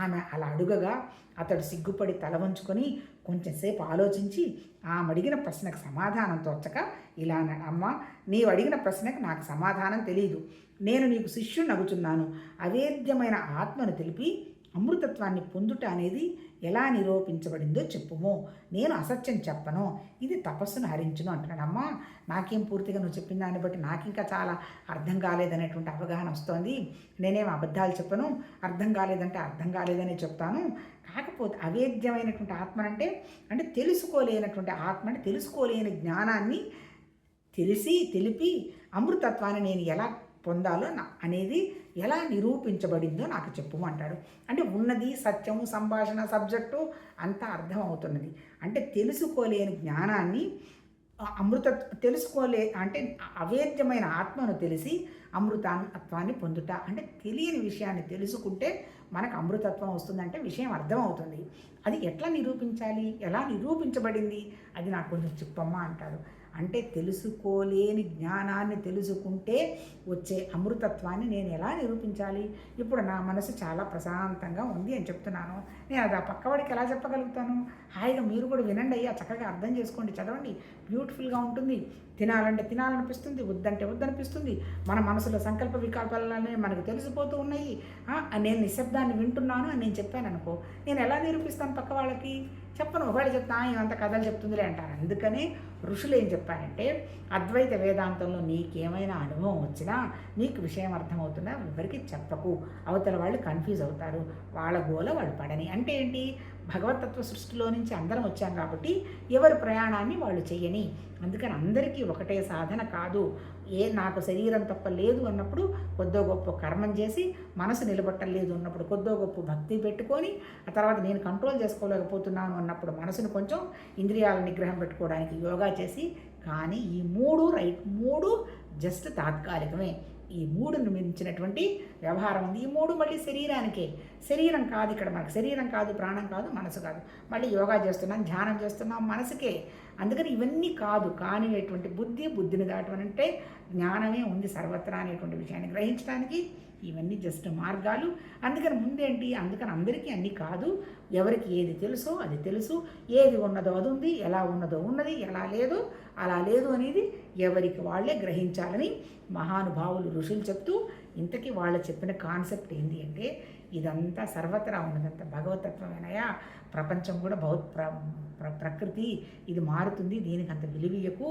ఆమె అలా అడుగగా అతడు సిగ్గుపడి తల వంచుకొని కొంచెంసేపు ఆలోచించి ఆమె అడిగిన ప్రశ్నకు సమాధానం తోచక ఇలా అన్నాడు, అమ్మ నీవు అడిగిన ప్రశ్నకు నాకు సమాధానం తెలియదు. నేను నీకు శిష్యుని అగుచున్నాను. అవేద్యమైన ఆత్మను తెలిపి అమృతత్వాన్ని పొందుట అనేది ఎలా నిరూపించబడిందో చెప్పుము. నేను అసత్యం చెప్పను, ఇది తపస్సును హరించును అంటున్నాడు. అమ్మ నాకేం పూర్తిగా నువ్వు చెప్పిన దాన్ని బట్టి నాకు ఇంకా చాలా అర్థం కాలేదనేటువంటి అవగాహన వస్తోంది. నేనేం అబద్ధాలు చెప్పను, అర్థం కాలేదంటే అర్థం కాలేదనే చెప్తాను. కాకపోతే అవేద్యమైనటువంటి ఆత్మ అంటే తెలుసుకోలేనటువంటి ఆత్మ అంటే తెలుసుకోలేని జ్ఞానాన్ని తెలిపి అమృతత్వాన్ని నేను ఎలా పొందాలో అనేది ఎలా నిరూపించబడిందో నాకు చెప్పుమంటాడు. అంటే ఉన్నది సత్యము, సంభాషణ, సబ్జెక్టు అంతా అర్థమవుతున్నది. అంటే తెలుసుకోలేని జ్ఞానాన్ని అంటే అవేద్యమైన ఆత్మను తెలిసి అమృతత్వాన్ని పొందుట అంటే తెలియని విషయాన్ని తెలుసుకుంటే మనకు అమృతత్వం వస్తుందంటే విషయం అర్థమవుతుంది. అది ఎట్లా నిరూపించాలి, ఎలా నిరూపించబడింది అది నాకు కొంచెం చెప్పమ్మా అంటాడు. అంటే తెలుసుకోలేని జ్ఞానాన్ని తెలుసుకుంటే వచ్చే అమృతత్వాన్ని నేను ఎలా నిరూపించాలి? ఇప్పుడు నా మనసు చాలా ప్రశాంతంగా ఉంది అని చెప్తున్నాను, నేను అది ఆ పక్కవాడికి ఎలా చెప్పగలుగుతాను? హాయిగా మీరు కూడా వినండి అయ్యా, చక్కగా అర్థం చేసుకోండి, చదవండి, బ్యూటిఫుల్గా ఉంటుంది. తినాలంటే తినాలనిపిస్తుంది, వద్దంటే వద్దనిపిస్తుంది. మన మనసులో సంకల్ప వికల్పాలనే మనకు తెలిసిపోతూ ఉన్నాయి. నేను నిశ్శబ్దాన్ని వింటున్నాను అని నేను చెప్పాను అనుకో, నేను ఎలా నిరూపిస్తాను పక్క వాళ్ళకి? చెప్పను. ఒకవేళ చెప్తా ఇవంతా కథలు చెప్తుందిలే అంటారు. అందుకనే ఋషులు ఏం చెప్పారంటే, అద్వైత వేదాంతంలో నీకేమైనా అనుభవం వచ్చినా నీకు విషయం అర్థమవుతున్నా ఎవరికి చెప్పకు, అవతల వాళ్ళు కన్ఫ్యూజ్ అవుతారు, వాళ్ళ గోల వాళ్ళు పడని. అంటే ఏంటి, భగవతత్వ సృష్టిలో నుంచి అందరం వచ్చాం కాబట్టి ఎవరి ప్రయాణాన్ని వాళ్ళు చెయ్యని. అందుకని అందరికీ ఒకటే సాధన కాదు. నాకు శరీరం తప్ప లేదు అన్నప్పుడు కొద్దో గొప్ప కర్మం చేసి, మనసు నిలబట్టలేదు అన్నప్పుడు కొద్దో గొప్ప భక్తి పెట్టుకొని, ఆ తర్వాత నేను కంట్రోల్ చేసుకోలేకపోతున్నాను అన్నప్పుడు మనసును కొంచెం ఇంద్రియాల నిగ్రహం పెట్టుకోవడానికి యోగా చేసి. కానీ ఈ మూడు జస్ట్ తాత్కాలికమే. ఈ మూడును మించినటువంటి వ్యవహారం ఉంది. ఈ మూడు మళ్ళీ శరీరానికే. శరీరం కాదు ఇక్కడ మనకు, శరీరం కాదు, ప్రాణం కాదు, మనసు కాదు. మళ్ళీ యోగా చేస్తున్నాం, ధ్యానం చేస్తున్నాం మనసుకే. అందుకని ఇవన్నీ కాదు, కానిటువంటి బుద్ధిని దాటమనంటే జ్ఞానమే ఉంది సర్వత్రా అనేటువంటి విషయాన్ని గ్రహించడానికి ఇవన్నీ జస్ట్ మార్గాలు. అందుకని ముందేంటి, అందుకని అందరికీ అన్నీ కాదు, ఎవరికి ఏది తెలుసో అది తెలుసు, ఏది ఉన్నదో అది ఉంది, ఎలా ఉన్నదో ఉన్నది, ఎలా లేదో అలా లేదు అనేది ఎవరికి వాళ్ళే గ్రహించాలని మహానుభావులు ఋషులు చెప్తూ, ఇంతకీ వాళ్ళు చెప్పిన కాన్సెప్ట్ ఏంటి అంటే, ఇదంతా సర్వత్రా ఉన్నదంతా భగవతత్వమేనయా, ప్రపంచం కూడా ప్రకృతి ఇది మారుతుంది, దీనికి అంత విలువీయకు,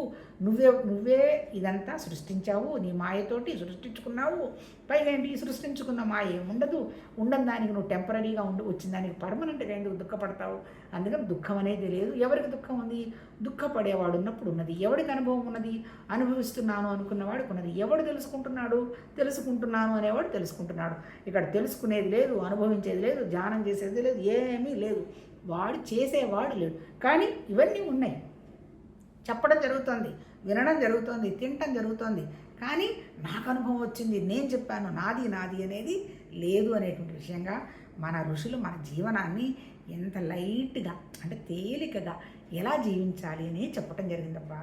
నువ్వే ఇదంతా సృష్టించావు, నీ మాయతోటి సృష్టించుకున్నావు, పైగా ఏంటి సృష్టించుకున్న మాయ ఏముండదు, ఉండని దానికి నువ్వు టెంపరీగా వచ్చిన దానికి పర్మనెంట్గా ఎందుకు దుఃఖపడతావు, అందుకని దుఃఖం అనేది లేదు. ఎవరికి దుఃఖం ఉంది, దుఃఖపడేవాడు ఉన్నప్పుడు ఉన్నది. ఎవరికి అనుభవం ఉన్నది, అనుభవిస్తున్నాను అనుకున్నవాడికి ఉన్నది. ఎవడు తెలుసుకుంటున్నాను అనేవాడు తెలుసుకుంటున్నాడు. ఇక్కడ తెలుసుకునేది లేదు, అనుభవించేది లేదు, ధ్యానం చేసేది లేదు, ఏమీ లేదు, వాడు చేసేవాడు లేడు. కానీ ఇవన్నీ ఉన్నాయి, చెప్పడం జరుగుతుంది, వినడం జరుగుతుంది, తినటం జరుగుతుంది, కానీ నాకు అనుభవం వచ్చింది, నేను చెప్పాను, నాది అనేది లేదు అనేటువంటి విషయంగా మన ఋషులు మన జీవనాన్ని ఎంత లైట్గా అంటే తేలికగా ఎలా జీవించాలి అని చెప్పడం జరిగిందబ్బా.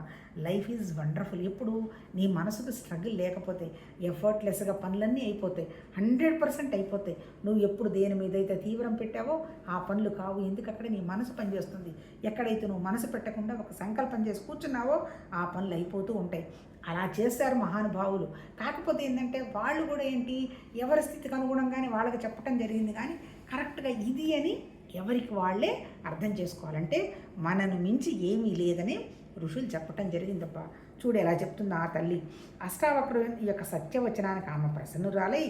Life is wonderful. ఎప్పుడు నీ మనసుకు స్ట్రగుల్ లేకపోతే ఎఫర్ట్లెస్గా పనులన్నీ అయిపోతాయి, 100% అయిపోతాయి. నువ్వు ఎప్పుడు దేని మీద అయితే తీవ్రం పెట్టావో ఆ పనులు కావు. ఎందుకు అక్కడ నీ మనసు పనిచేస్తుంది. ఎక్కడైతే నువ్వు మనసు పెట్టకుండా ఒక సంకల్పం చేసి కూర్చున్నావో ఆ పనులు అయిపోతూ ఉంటాయి. అలా చేశారు మహానుభావులు. కాకపోతే ఏంటంటే వాళ్ళు కూడా ఏంటి, ఎవరి స్థితికి అనుగుణంగానే వాళ్ళకి చెప్పడం జరిగింది, కానీ కరెక్ట్గా ఇది అని ఎవరికి వాళ్ళే అర్థం చేసుకోవాలంటే మనను మించి ఏమీ లేదని ఋషులు చెప్పటం జరిగిందప్ప. చూడు ఎలా చెప్తుంది ఆ తల్లి. అష్టావక్రు ఈ యొక్క సత్యవచనానికి ఆమె ప్రసన్నురాలై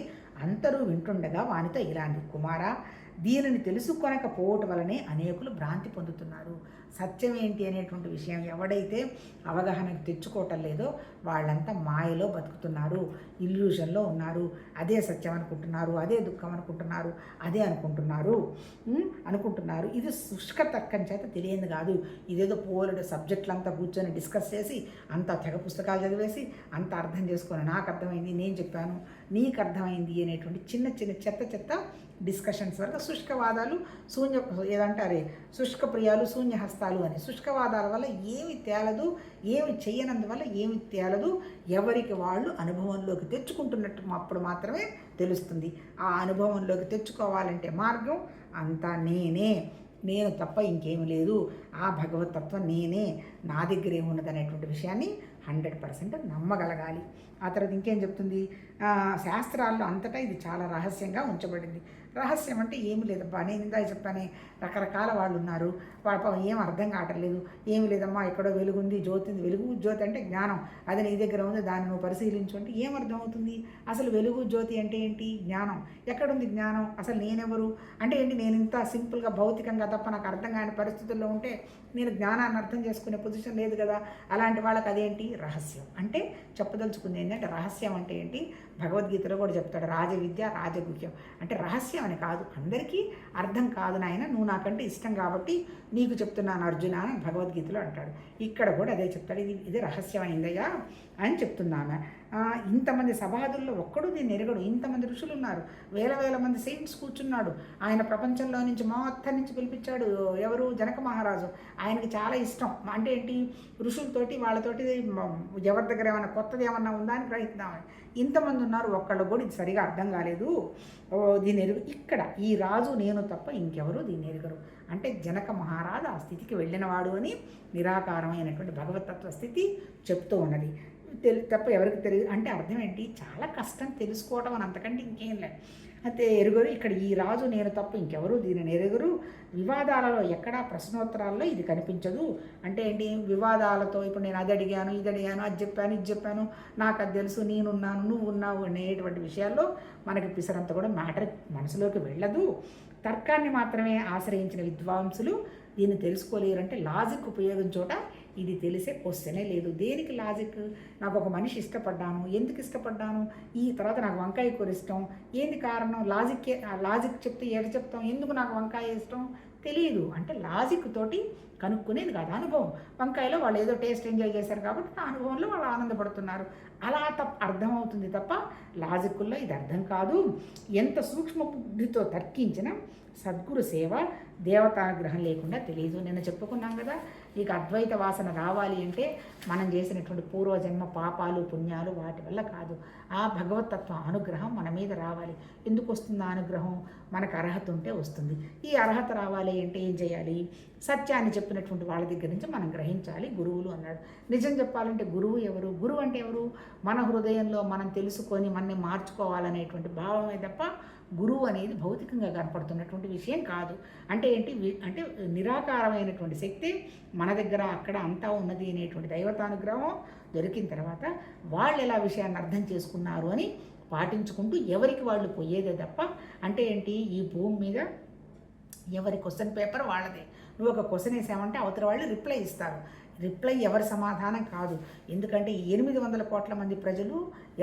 అందరూ వింటుండగా వానితో ఇలాంటి కుమారా, దీనిని తెలుసుకొనకపోవటం వలనే అనేకులు భ్రాంతి పొందుతున్నారు. సత్యం ఏంటి అనేటువంటి విషయం ఎవడైతే అవగాహనకు తెచ్చుకోవటం లేదో వాళ్ళంతా మాయలో బతుకుతున్నారు, ఇల్యూషన్లో ఉన్నారు. అదే సత్యం అనుకుంటున్నారు, అదే దుఃఖం అనుకుంటున్నారు, అదే అనుకుంటున్నారు. ఇది శుష్క తర్కం చేత తెలియదు కాదు. ఇదేదో పోలడు సబ్జెక్టులంతా కూర్చొని డిస్కస్ చేసి అంతా తెగ పుస్తకాలు చదివేసి అంత అర్థం చేసుకొని నాకు అర్థమైంది, నేను చెప్పాను, నీకు అర్థమైంది అనేటువంటి చిన్న చిన్న చెత్త డిస్కషన్స్ వరకు శుష్కవాదాలు, ఏదంటారే శుష్క ప్రియాలు, శూన్యహస్తాలు అని. శుష్కవాదాల వల్ల ఏమి తేలదు, ఏమి చెయ్యనందువల్ల ఏమి తేలదు. ఎవరికి వాళ్ళు అనుభవంలోకి తెచ్చుకుంటున్నట్టు అప్పుడు మాత్రమే తెలుస్తుంది. ఆ అనుభవంలోకి తెచ్చుకోవాలంటే మార్గం అంతా నేను తప్ప ఇంకేమి లేదు, ఆ భగవతత్వం నేనే, నా దగ్గరే ఉన్నదనేటువంటి విషయాన్ని 100% నమ్మగలగాలి. ఆ తర్వాత ఇంకేం చెప్తుంది, శాస్త్రాల్లో అంతటా ఇది చాలా రహస్యంగా ఉంచబడింది. రహస్యం అంటే ఏమి లేదబ్బా, నేను ఇందాక చెప్పానే రకరకాల వాళ్ళు ఉన్నారు, పాపం ఏం అర్థం కావట్లేదు. ఏమి లేదమ్మా, ఎక్కడో వెలుగుంది, జ్యోతి ఉంది. వెలుగు జ్యోతి అంటే జ్ఞానం, అది నీ దగ్గర ఉంది, దాన్ని నువ్వు పరిశీలించు అంటే ఏం అర్థమవుతుంది? అసలు వెలుగు జ్యోతి అంటే ఏంటి? జ్ఞానం. ఎక్కడుంది జ్ఞానం? అసలు నేనెవరు అంటే ఏంటి? నేను ఇంత సింపుల్గా భౌతికంగా తప్ప నాకు అర్థం కాని పరిస్థితుల్లో ఉంటే నేను జ్ఞానాన్ని అర్థం చేసుకునే పొజిషన్ లేదు కదా. అలాంటి వాళ్ళకి అదేంటి? రహస్యం. అంటే చెప్పదలుచుకుంది ఏంటంటే రహస్యం అంటే ఏంటి? భగవద్గీతలో కూడా చెప్తాడు, రాజవిద్య రాజగుహ్యం అంటే రహస్యం అని కాదు, అందరికీ అర్థం కాదు నాయన, నువ్వు నాకంటే ఇష్టం కాబట్టి నీకు చెప్తున్నాను అర్జున అని భగవద్గీతలో అంటాడు. ఇక్కడ కూడా అదే చెప్తాడు, ఇది రహస్యమైందయ్యా అని చెప్తున్నాను. ఇంతమంది సభాదుల్లో ఒక్కడు దీన్ని ఎరగడు. ఇంతమంది ఋషులు ఉన్నారు, వేల మంది సెయింట్స్ కూర్చున్నాడు. ఆయన ప్రపంచంలో నుంచి మొత్తం నుంచి పిలిపించాడు. ఎవరు? జనక మహారాజు. ఆయనకి చాలా ఇష్టం. అంటే ఏంటి? ఋషులతోటి వాళ్ళతోటి ఎవరి దగ్గర ఏమైనా కొత్తది ఏమన్నా ఉందా అని ప్రయత్నిద్దామని. ఇంతమంది ఉన్నారు, ఒక్కళ్ళు కూడా ఇది సరిగా అర్థం కాలేదు, దీన్ని ఎరుగు. ఇక్కడ ఈ రాజు నేను తప్ప ఇంకెవరు దీన్ని ఎరగరు. అంటే జనక మహారాజు ఆ స్థితికి వెళ్ళినవాడు అని నిరాకారమైనటువంటి భగవతత్వ స్థితి చెప్తూ ఉన్నది. తప్ప ఎవరికి తెలియదు అంటే అర్థం ఏంటి? చాలా కష్టం తెలుసుకోవడం అని, అంతకంటే ఇంకేం లేదు. అయితే ఎరుగరు. ఇక్కడ ఈ రాజు నేను తప్ప ఇంకెవరు దీనిని ఎరుగరు. వివాదాలలో ఎక్కడా ప్రశ్నోత్తరాల్లో ఇది కనిపించదు. అంటే ఏంటి? వివాదాలతో ఇప్పుడు నేను అది అడిగాను, ఇది అడిగాను, అది చెప్పాను, ఇది చెప్పాను, నాకు అది తెలుసు, నేనున్నాను, నువ్వు ఉన్నావు అనేటువంటి విషయాల్లో మనకి పిసరంతా కూడా మ్యాటర్ మనసులోకి వెళ్ళదు. తర్కాన్ని మాత్రమే ఆశ్రయించిన విద్వాంసులు దీన్ని తెలుసుకోలేరంటే లాజిక్ ఉపయోగించోట ఇది తెలిసే క్వశ్చనే లేదు. దేనికి లాజిక్? నాకు ఒక మనిషి ఇష్టపడ్డాను, ఎందుకు ఇష్టపడ్డాను, ఈ తర్వాత నాకు వంకాయ కూర ఇష్టం, ఏంది కారణం? లాజిక్ చెప్తే ఏడ చెప్తాం? ఎందుకు నాకు వంకాయ ఇష్టం తెలియదు అంటే లాజిక్ తోటి కనుక్కునేది కాదు, అనుభవం. వంకాయలో వాళ్ళు ఏదో టేస్ట్ ఎంజాయ్ చేశారు కాబట్టి ఆ అనుభవంలో వాళ్ళు ఆనందపడుతున్నారు. అలా అర్థమవుతుంది తప్ప లాజిక్కుల్లో ఇది అర్థం కాదు. ఎంత సూక్ష్మ బుద్ధితో తర్కించిన సద్గురు సేవ దేవతానుగ్రహం లేకుండా తెలియదు. నిన్న చెప్పుకున్నాం కదా, ఇక అద్వైత వాసన రావాలి అంటే మనం చేసినటువంటి పూర్వజన్మ పాపాలు పుణ్యాలు వాటి వల్ల కాదు, ఆ భగవతత్వ అనుగ్రహం మన మీద రావాలి. ఎందుకు వస్తుంది ఆ అనుగ్రహం? మనకు అర్హత ఉంటే వస్తుంది. ఈ అర్హత రావాలి అంటే ఏం చేయాలి? సత్యాన్ని చెప్పినటువంటి వాళ్ళ దగ్గర నుంచి మనం గ్రహించాలి. గురువులు అన్నాడు. నిజం చెప్పాలంటే గురువు ఎవరు? గురువు అంటే ఎవరు? మన హృదయంలో మనం తెలుసుకొని మనని మార్చుకోవాలనేటువంటి భావమే తప్ప గురువు అనేది భౌతికంగా కనపడుతున్నటువంటి విషయం కాదు. అంటే ఏంటి? అంటే నిరాకారమైనటువంటి శక్తి మన దగ్గర అక్కడ అంతా ఉన్నది అనేటువంటి దైవతానుగ్రహం దొరికిన తర్వాత వాళ్ళు ఎలా విషయాన్ని అర్థం చేసుకున్నారు అని పాటించుకుంటూ ఎవరికి వాళ్ళు పోయేదే తప్ప, అంటే ఏంటి? ఈ భూమి మీద ఎవరి క్వశ్చన్ పేపర్ వాళ్ళదే. నువ్వు ఒక క్వశ్చన్ వేసామంటే అవతల వాళ్ళు రిప్లై ఇస్తారు. రిప్లై ఎవరి సమాధానం కాదు. ఎందుకంటే 800 కోట్ల మంది ప్రజలు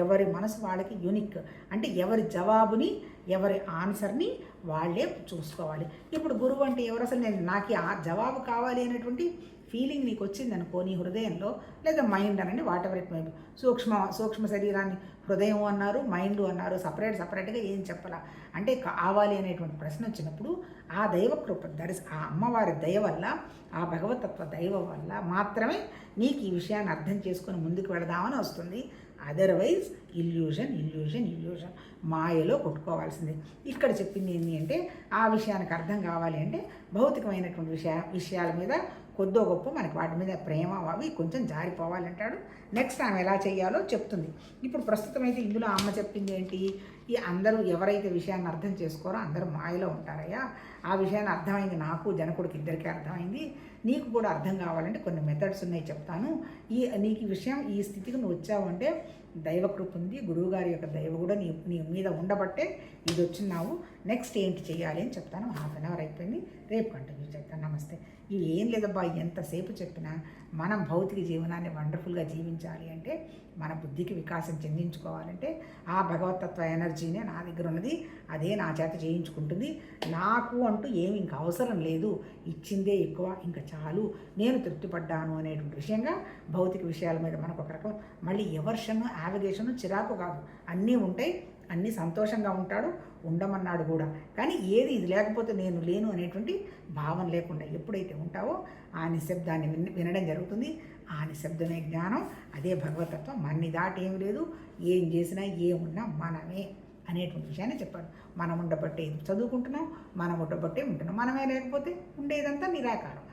ఎవరి మనసు వాళ్ళకి యూనిక్. అంటే ఎవరి జవాబుని ఎవరి ఆన్సర్ని వాళ్ళే చూసుకోవాలి. ఇప్పుడు గురువు అంటే ఎవరు? అసలు నాకు ఆ జవాబు కావాలి అనేటువంటి ఫీలింగ్ నీకు వచ్చింది అనుకో నీ హృదయంలో, లేదా మైండ్ అనండి, what ever it may be. సూక్ష్మ శరీరాన్ని హృదయం అన్నారు, మైండ్ అన్నారు, సపరేట్గా ఏం చెప్పాలా అంటే కావాలి అనేటువంటి ప్రశ్న వచ్చినప్పుడు ఆ దైవకృప ఆ అమ్మవారి దయ వల్ల, ఆ భగవతత్వ దైవం వల్ల మాత్రమే నీకు ఈ విషయాన్ని అర్థం చేసుకొని ముందుకు వెళదామని వస్తుంది. అదర్వైజ్ ఇల్యూషన్ మాయలో కొట్టుకోవాల్సిందే. ఇక్కడ చెప్పింది ఏంటి అంటే ఆ విషయానికి అర్థం కావాలి అంటే భౌతికమైనటువంటి విషయాల మీద కొద్దో గొప్ప మనకి వాటి మీద ప్రేమ అవి కొంచెం జారిపోవాలంటాడు. నెక్స్ట్ ఆమె ఎలా చేయాలో చెప్తుంది. ఇప్పుడు ప్రస్తుతం అయితే ఇందులో అమ్మ చెప్పింది ఏంటి? ఈ అందరూ ఎవరైతే విషయాన్ని అర్థం చేసుకోరో అందరూ మాయలో ఉంటారయ్యా. ఆ విషయాన్ని అర్థమైంది నాకు, జనకుడికి ఇద్దరికీ అర్థమైంది. నీకు కూడా అర్థం కావాలంటే కొన్ని మెథడ్స్ ఉన్నాయి చెప్తాను. నీకు ఈ విషయం ఈ స్థితికి నువ్వు వచ్చావు అంటే దైవకృప ఉంది, గురువుగారి యొక్క దైవ కూడా నీ మీద ఉండబట్టే ఇది వచ్చినావు. నెక్స్ట్ ఏంటి చేయాలి అని చెప్తాను. 1/2 అవర్ అయిపోయింది, రేపు కంటిన్యూ చేస్తాను. నమస్తే. ఇవి ఏం లేదబ్బా, ఎంతసేపు చెప్పినా మనం భౌతిక జీవనాన్ని వండర్ఫుల్గా జీవించాలి అంటే, మన బుద్ధికి వికాసం చెందించుకోవాలంటే ఆ భగవతత్వ ఎనర్జీనే నా దగ్గర ఉన్నది, అదే నా చేత చేయించుకుంటుంది. నాకు అంటూ ఏమి ఇంకా అవసరం లేదు, ఇచ్చిందే ఎక్కువ, ఇంకా చాలు, నేను తృప్తిపడ్డాను అనేటువంటి విషయంగా భౌతిక విషయాల మీద మనకు ఒక రకం మళ్ళీ ఎవర్షను, యావిగేషను, చిరాకు కాదు, అన్నీ ఉంటాయి. అన్నీ సంతోషంగా ఉంటాడు, ఉండమన్నాడు కూడా. కానీ ఏది ఇది లేకపోతే నేను లేను అనేటువంటి భావన లేకుండా ఎప్పుడైతే ఉంటావో ఆ నిశ్శబ్దాన్ని వినడం జరుగుతుంది. ఆ నిశ్శబ్దమే జ్ఞానం, అదే భగవతత్వం. మన్ని దాటి ఏమి లేదు, ఏం చేసినా ఏమున్నా మనమే అనేటువంటి విషయాన్ని చెప్పాడు. మనం ఉండబట్టే చదువుకుంటున్నాం, మనం ఉండబట్టే ఉంటున్నాం, మనమే లేకపోతే ఉండేదంతా నిరాకారం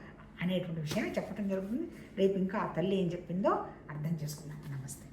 అనేటువంటి విషయాన్ని చెప్పడం జరుగుతుంది. రేపు ఇంకా ఆ తల్లి ఏం చెప్పిందో అర్థం చేసుకుందాం. నమస్తే.